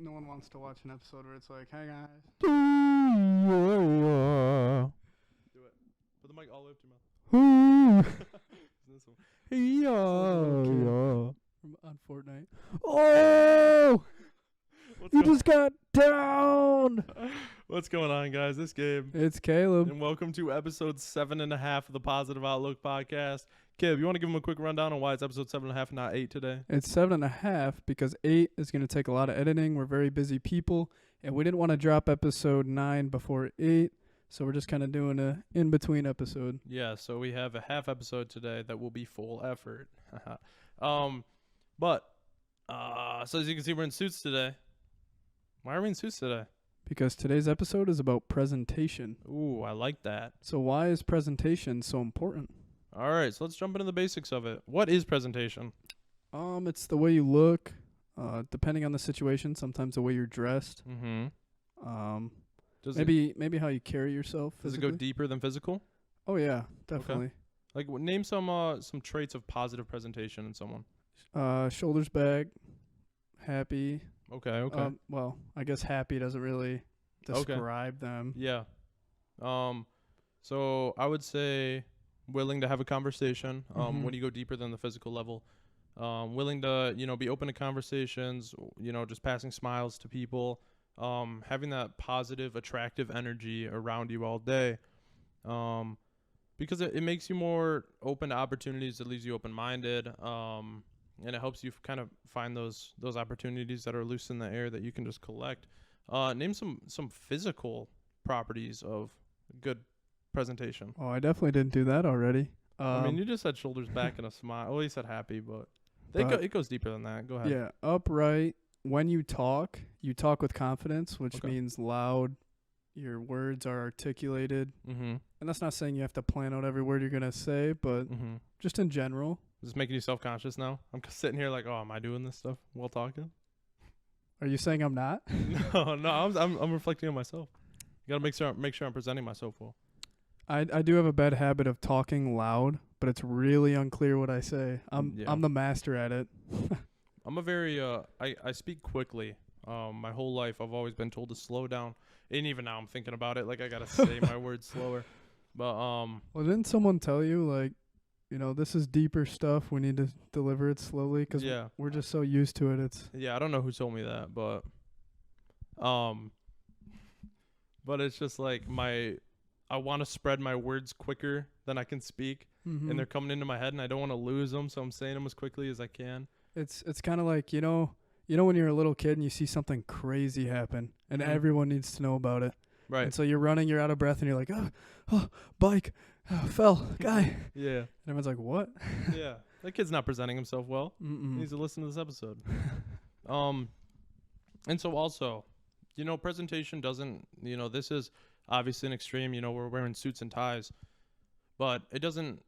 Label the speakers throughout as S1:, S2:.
S1: No one wants to watch an episode where it's like, "Hey guys."
S2: Do it. Put the mic all the way up to your mouth. This one.
S1: On Fortnite.
S2: Oh!
S1: You just got down.
S2: What's going on, guys? This Gabe.
S1: It's Caleb.
S2: And welcome to episode 7.5 of the Positive Outlook podcast. Caleb, you want to give them a quick rundown on why it's episode 7.5 and not 8 today?
S1: It's 7.5 because 8 is going to take a lot of editing. We're very busy people, and we didn't want to drop episode 9 before 8, so we're just kind of doing a in-between episode.
S2: Yeah, so we have a half episode today that will be full effort. So as you can see, we're in suits today. Why are we in suits today?
S1: Because today's episode is about presentation.
S2: Ooh, I like that.
S1: So why is presentation so important?
S2: All right, so let's jump into the basics of it. What is presentation?
S1: It's the way you look, depending on the situation. Sometimes the way you're dressed.
S2: Mm-hmm.
S1: Maybe how you carry yourself
S2: Does
S1: physically.
S2: it go deeper than physical?
S1: Oh yeah, definitely.
S2: Like, name some traits of positive presentation in someone.
S1: Shoulders back, happy.
S2: Okay.
S1: Well, I guess happy doesn't really describe them.
S2: Yeah. So I would say willing to have a conversation. When you go deeper than the physical level, willing to be open to conversations. Just passing smiles to people. Having that positive, attractive energy around you all day. Because it makes you more open to opportunities. It leaves you open-minded. And it helps you kind of find those opportunities that are loose in the air that you can just collect. Name some physical properties of good presentation.
S1: Oh, I definitely didn't do that already.
S2: I mean, you just said shoulders back and a smile. Well, you said happy, but it goes deeper than that. Go ahead.
S1: Yeah, upright. When you talk with confidence, which means loud. Your words are articulated.
S2: Mm-hmm.
S1: And that's not saying you have to plan out every word you're going to say, but just in general.
S2: Is this making you self-conscious now? I'm sitting here like, oh, am I doing this stuff while talking?
S1: Are you saying I'm not?
S2: No, I'm reflecting on myself. You gotta make sure I'm presenting myself well.
S1: I do have a bad habit of talking loud, but it's really unclear what I say. I'm the master at it.
S2: I'm a very I speak quickly. My whole life I've always been told to slow down, and even now I'm thinking about it like I gotta say my words slower. But
S1: well, didn't someone tell you like, this is deeper stuff. We need to deliver it slowly because we're just so used to it.
S2: I don't know who told me that, but it's just like I want to spread my words quicker than I can speak, and they're coming into my head, and I don't want to lose them, so I'm saying them as quickly as I can.
S1: It's kind of like when you're a little kid and you see something crazy happen, and everyone needs to know about it.
S2: Right.
S1: And so you're running, you're out of breath, and you're like, oh, bike, fell, guy.
S2: Yeah.
S1: And everyone's like, what?
S2: Yeah. That kid's not presenting himself well. He needs to listen to this episode. And so also, presentation doesn't, this is obviously an extreme, we're wearing suits and ties, but it doesn't,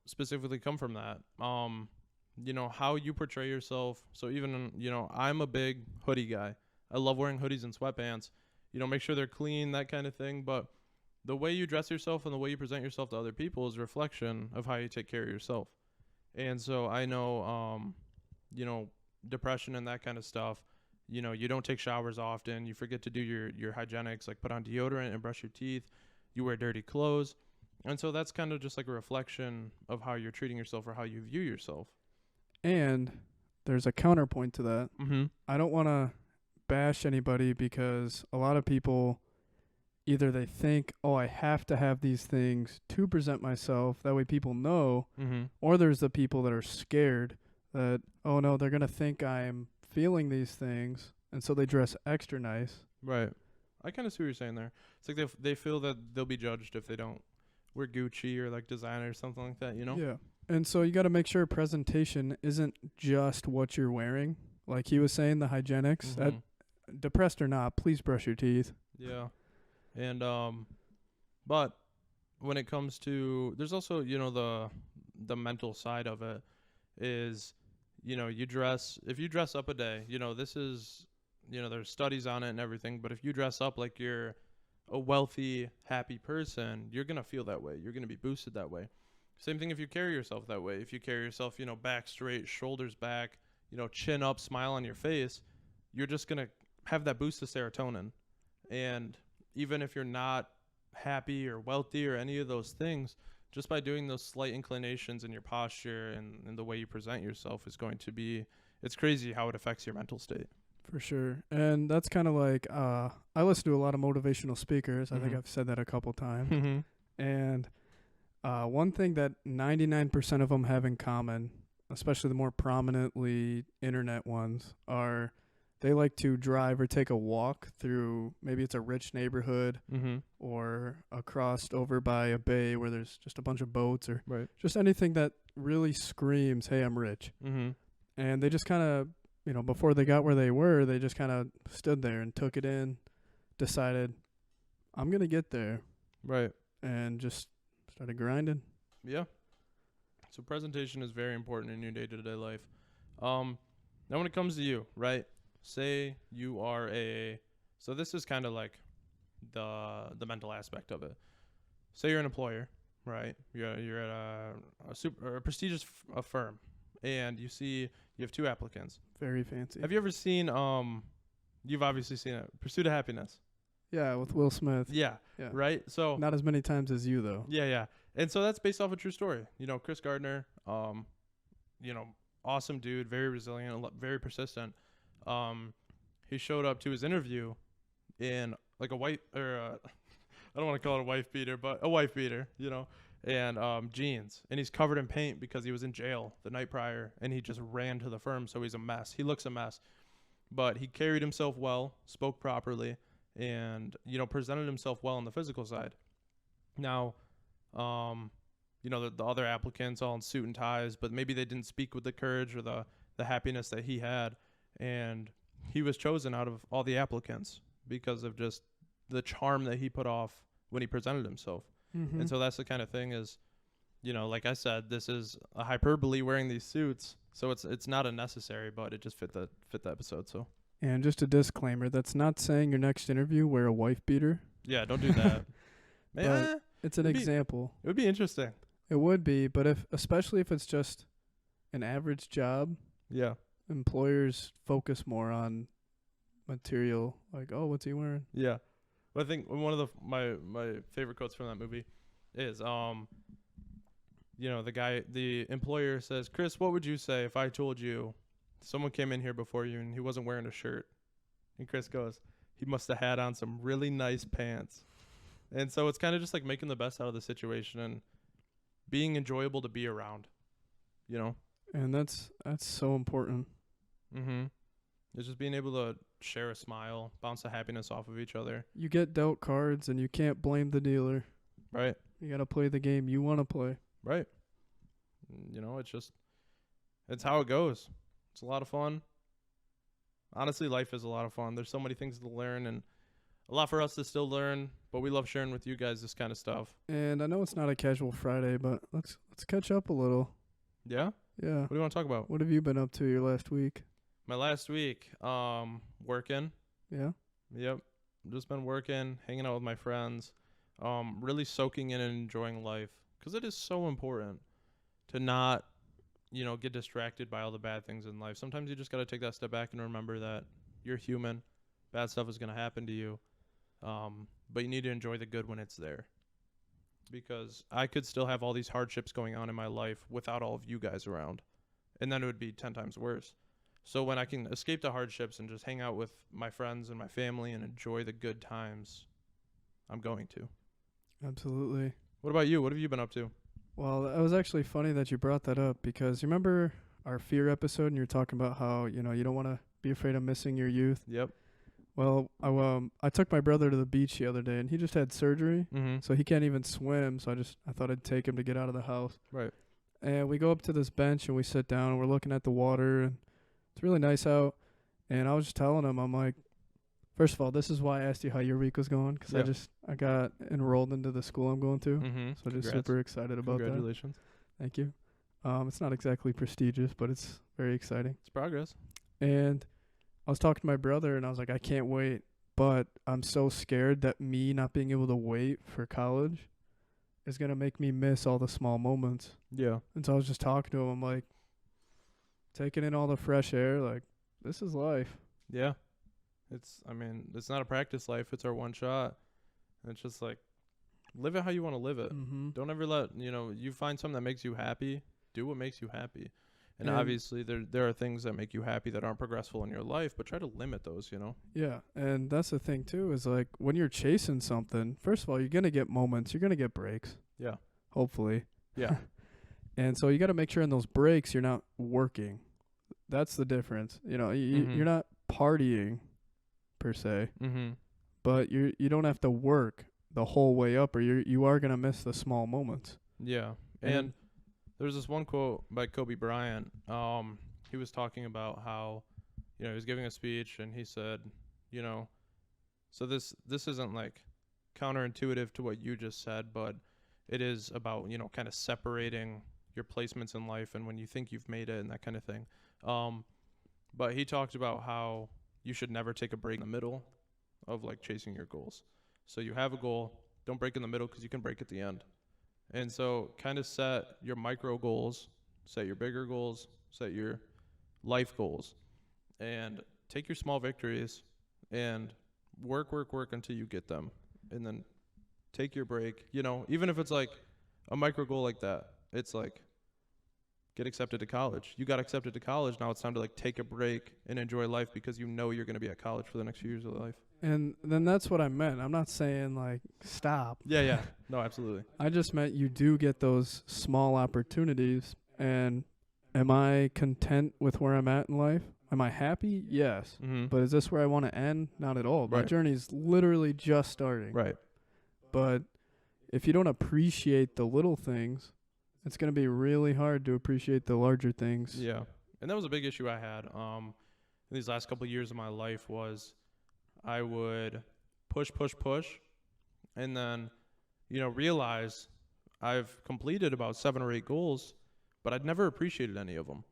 S2: specifically come from that. How you portray yourself. So even, I'm a big hoodie guy. I love wearing hoodies and sweatpants. Make sure they're clean, that kind of thing. But the way you dress yourself and the way you present yourself to other people is a reflection of how you take care of yourself. And so I know, depression and that kind of stuff, you don't take showers often. You forget to do your hygienics, like put on deodorant and brush your teeth. You wear dirty clothes. And so that's kind of just like a reflection of how you're treating yourself or how you view yourself.
S1: And there's a counterpoint to that.
S2: Mm-hmm.
S1: I don't want to bash anybody because a lot of people either they think, oh, I have to have these things to present myself. That way people know.
S2: Mm-hmm.
S1: Or there's the people that are scared that, oh, no, they're going to think I'm feeling these things. And so they dress extra nice.
S2: Right. I kind of see what you're saying there. It's like they feel that they'll be judged if they don't wear Gucci or like designer or something like that,
S1: Yeah. And so you got to make sure presentation isn't just what you're wearing. Like he was saying, the hygienics. That, depressed or not, please brush your teeth.
S2: Yeah. And but when it comes to, there's also, the mental side of it is, if you dress up a day, this is, there's studies on it and everything, but if you dress up like you're a wealthy, happy person, you're going to feel that way. You're going to be boosted that way. Same thing if you carry yourself that way. If you carry yourself, back straight, shoulders back, chin up, smile on your face, you're just going to have that boost of serotonin. And even if you're not happy or wealthy or any of those things, just by doing those slight inclinations in your posture and the way you present yourself is going to be, it's crazy how it affects your mental state.
S1: For sure. And that's kind of like, I listen to a lot of motivational speakers. I think I've said that a couple times.
S2: Mm-hmm.
S1: And one thing that 99% of them have in common, especially the more prominently internet ones, are they like to drive or take a walk through, maybe it's a rich neighborhood or across over by a bay where there's just a bunch of boats or just anything that really screams, hey, I'm rich. And they just kind of, you know, before they got where they were, they just kind of stood there and took it in, decided, I'm going to get there.
S2: Right.
S1: And just started grinding.
S2: Yeah. So presentation is very important in your day-to-day life. Now when it comes to you, right? Say you are so this is kind of like the mental aspect of it. Say you're an employer, right? You're at a prestigious firm, and you have 2 applicants.
S1: Very fancy.
S2: Have you ever seen you've obviously seen it, Pursuit of Happiness?
S1: Yeah, with Will Smith.
S2: Yeah. Right? So
S1: not as many times as you though.
S2: Yeah. And so that's based off a true story. You know, Chris Gardner, you know, awesome dude, very resilient, very persistent. He showed up to his interview in like a white or I don't want to call it a wife beater, but a wife beater, you know, and jeans, and he's covered in paint because he was in jail the night prior, and he just ran to the firm, so he's a mess. He looks a mess, but he carried himself well, spoke properly, and you know, presented himself well on the physical side. Now, you know, the other applicants all in suit and ties, but maybe they didn't speak with the courage or the happiness that he had, and he was chosen out of all the applicants because of just the charm that he put off when he presented himself. And so that's the kind of thing is, you know, like I said, this is a hyperbole wearing these suits, so it's not unnecessary, but it just fit the episode. So,
S1: and just a disclaimer, that's not saying your next interview wear a wife beater.
S2: Yeah, don't do that.
S1: But it's an example.
S2: It would be interesting.
S1: It would be, but especially if it's just an average job,
S2: yeah,
S1: employers focus more on material, like, oh, what's he wearing?
S2: Yeah. But I think one of my favorite quotes from that movie is, you know, the employer says, Chris, what would you say if I told you someone came in here before you and he wasn't wearing a shirt? And Chris goes, he must have had on some really nice pants. And so it's kind of just like making the best out of the situation and being enjoyable to be around, you know?
S1: And that's so important.
S2: It's just being able to share a smile, bounce the happiness off of each other.
S1: You get dealt cards and you can't blame the dealer.
S2: Right.
S1: You got to play the game you want to play.
S2: Right. You know, it's how it goes. It's a lot of fun. Honestly, life is a lot of fun. There's so many things to learn and a lot for us to still learn, but we love sharing with you guys this kind of stuff.
S1: And I know it's not a casual Friday, but let's catch up a little.
S2: Yeah?
S1: Yeah.
S2: What do you want to talk about?
S1: What have you been up to your last week?
S2: My last week, working.
S1: Yeah?
S2: Yep. Just been working, hanging out with my friends, really soaking in and enjoying life. Because it is so important to not, you know, get distracted by all the bad things in life. Sometimes you just got to take that step back and remember that you're human. Bad stuff is going to happen to you. But you need to enjoy the good when it's there. Because I could still have all these hardships going on in my life without all of you guys around. And then it would be 10 times worse. So when I can escape the hardships and just hang out with my friends and my family and enjoy the good times, I'm going to.
S1: Absolutely.
S2: What about you? What have you been up to?
S1: Well, it was actually funny that you brought that up because you remember our fear episode and you're talking about how, you know, you don't want to be afraid of missing your youth.
S2: Yep.
S1: Well, I took my brother to the beach the other day and he just had surgery, so he can't even swim. So I thought I'd take him to get out of the house.
S2: Right.
S1: And we go up to this bench and we sit down and we're looking at the water and it's really nice out. And I was just telling him, I'm like, first of all, this is why I asked you how your week was going because I got enrolled into the school I'm going to. So just super excited about that.
S2: Congratulations.
S1: Thank you. It's not exactly prestigious, but it's very exciting.
S2: It's progress.
S1: And I was talking to my brother and I was like, I can't wait, but I'm so scared that me not being able to wait for college is going to make me miss all the small moments.
S2: Yeah.
S1: And so I was just talking to him. I'm like, taking in all the fresh air, like, this is life.
S2: Yeah. I mean, it's not a practice life. It's our one shot. And it's just like, live it how you want to live it.
S1: Mm-hmm.
S2: Don't ever let, you find something that makes you happy. Do what makes you happy. And
S1: And-
S2: obviously, there are things that make you happy that aren't progressful in your life, but try to limit those,
S1: Yeah, and that's the thing too, is like when you're chasing something, first of all, you're gonna get moments, you're gonna get breaks,
S2: Yeah.
S1: hopefully.
S2: Yeah.
S1: And so you got to make sure in those breaks you're not working. That's the difference.
S2: Mhm.
S1: You're not partying per se,
S2: Mm-hmm.
S1: but you don't have to work the whole way up, or you are gonna miss the small moments.
S2: Yeah. And there's this one quote by Kobe Bryant. He was talking about how, he was giving a speech and he said, so this isn't like counterintuitive to what you just said, but it is about, kind of separating your placements in life and when you think you've made it and that kind of thing. But he talked about how you should never take a break in the middle of like chasing your goals. So you have a goal, don't break in the middle because you can break at the end. And so kind of set your micro goals, set your bigger goals, set your life goals, and take your small victories and work until you get them. And then take your break, even if it's like a micro goal like that. It's like get accepted to college. You got accepted to college. Now it's time to like take a break and enjoy life because you're going to be at college for the next few years of life.
S1: And then that's what I meant. I'm not saying like stop.
S2: Yeah. No, absolutely.
S1: I just meant you do get those small opportunities. And am I content with where I'm at in life? Am I happy? Yes.
S2: Mm-hmm.
S1: But is this where I want to end? Not at all. My
S2: Right.
S1: journey's literally just starting.
S2: Right.
S1: But if you don't appreciate the little things, it's going to be really hard to appreciate the larger things.
S2: Yeah. And that was a big issue I had in these last couple of years of my life was I would push, and then, realize I've completed about 7 or 8 goals, but I'd never appreciated any of them.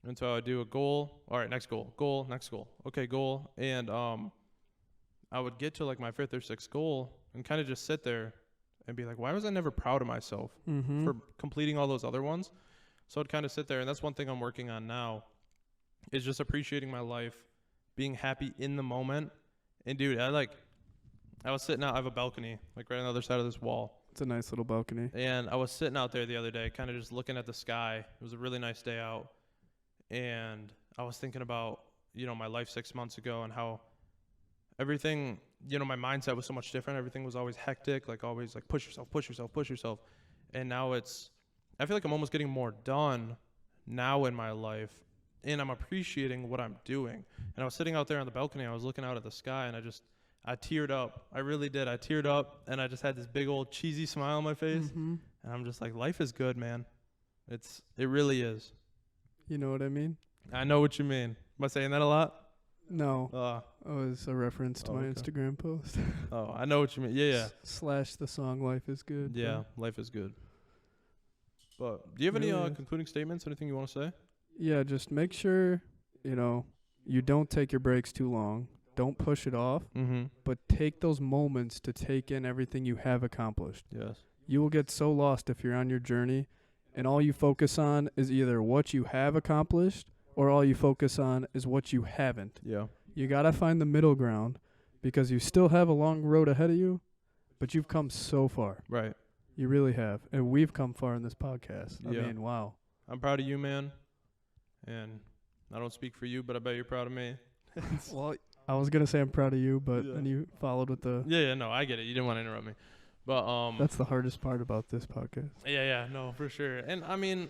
S2: And so I'd do a goal. All right, next goal, next goal. Okay, goal. And I would get to like my 5th or 6th goal and kind of just sit there and be like, why was I never proud of myself
S1: Mm-hmm.
S2: for completing all those other ones? So I'd kind of sit there, and that's one thing I'm working on now is just appreciating my life, being happy in the moment. And dude, I was sitting out, I have a balcony, like right on the other side of this wall.
S1: It's a nice little balcony.
S2: And I was sitting out there the other day, kind of just looking at the sky. It was a really nice day out. And I was thinking about, my life 6 months ago and how everything, my mindset was so much different. Everything was always hectic, like always like push yourself. And now I feel like I'm almost getting more done now in my life. And I'm appreciating what I'm doing. And I was sitting out there on the balcony. I was looking out at the sky, and I teared up. I really did. I teared up, and I just had this big old cheesy smile on my face.
S1: Mm-hmm.
S2: And I'm just like, life is good, man. It really is.
S1: You know what I mean?
S2: I know what you mean. Am I saying that a lot?
S1: No. It was a reference to my
S2: okay.
S1: Instagram post.
S2: Oh, I know what you mean. Yeah.
S1: / the song Life is Good.
S2: Yeah, life is good. But do you have any
S1: Really is.
S2: concluding statements? Anything you want to say?
S1: Yeah, just make sure, you don't take your breaks too long. Don't push it off,
S2: Mm-hmm.
S1: but take those moments to take in everything you have accomplished.
S2: Yes.
S1: You will get so lost if you're on your journey and all you focus on is either what you have accomplished or all you focus on is what you haven't.
S2: Yeah.
S1: You got to find the middle ground because you still have a long road ahead of you, but you've come so far.
S2: Right.
S1: You really have. And we've come far in this podcast.
S2: Yeah.
S1: I mean, wow.
S2: I'm proud of you, man. And I don't speak for you, but I bet you're proud of me.
S1: Well, I was going to say I'm proud of you, but
S2: Yeah.
S1: then you followed with the...
S2: Yeah, no, I get it. You didn't want to interrupt me. But
S1: That's the hardest part about this podcast.
S2: yeah, no, for sure. And I mean,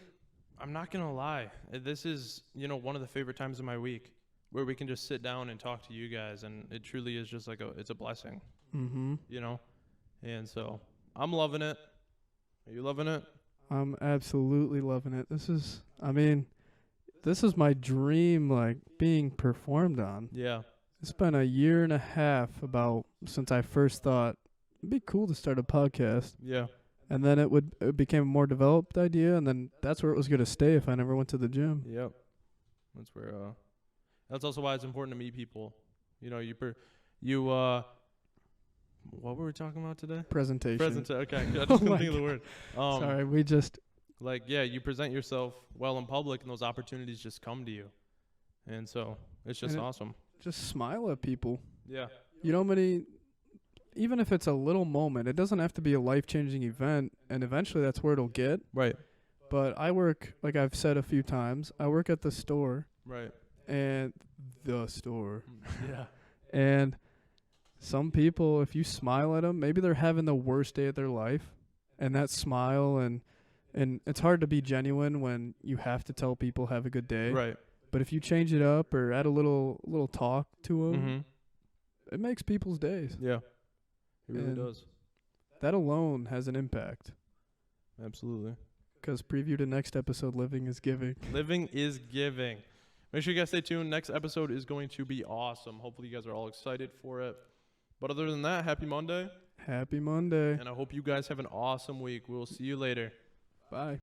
S2: I'm not going to lie. This is, one of the favorite times of my week where we can just sit down and talk to you guys, and it truly is just like it's a blessing,
S1: Mm-hmm.
S2: And so I'm loving it. Are you loving it?
S1: I'm absolutely loving it. This is my dream, being performed on.
S2: Yeah.
S1: It's been a year and a half since I first thought it'd be cool to start a podcast.
S2: Yeah.
S1: And then it became a more developed idea, and then that's where it was going to stay if I never went to the gym.
S2: Yep. That's where that's also why it's important to meet people. What were we talking about today?
S1: Presentation.
S2: Okay. I just
S1: Oh
S2: couldn't
S1: my
S2: think of the word.
S1: Sorry, we just...
S2: You present yourself well in public, and those opportunities just come to you. And so it's just
S1: And
S2: awesome.
S1: Just smile at people.
S2: Yeah.
S1: You know how many, even if it's a little moment, it doesn't have to be a life-changing event, and eventually that's where it'll get.
S2: Right.
S1: But I work, like I've said a few times, I work at the store,
S2: Right.
S1: and the store.
S2: Yeah.
S1: And some people, if you smile at them, maybe they're having the worst day of their life, and that smile and it's hard to be genuine when you have to tell people have a good day.
S2: Right.
S1: But if you change it up or add a little talk to them,
S2: Mm-hmm.
S1: it makes people's days.
S2: Yeah. It really
S1: And
S2: does.
S1: that alone has an impact.
S2: Absolutely.
S1: Because preview to next episode, Living is Giving.
S2: Living is giving. Make sure you guys stay tuned. Next episode is going to be awesome. Hopefully you guys are all excited for it. But other than that, happy Monday.
S1: Happy Monday.
S2: And I hope you guys have an awesome week. We'll see you later.
S1: Bye.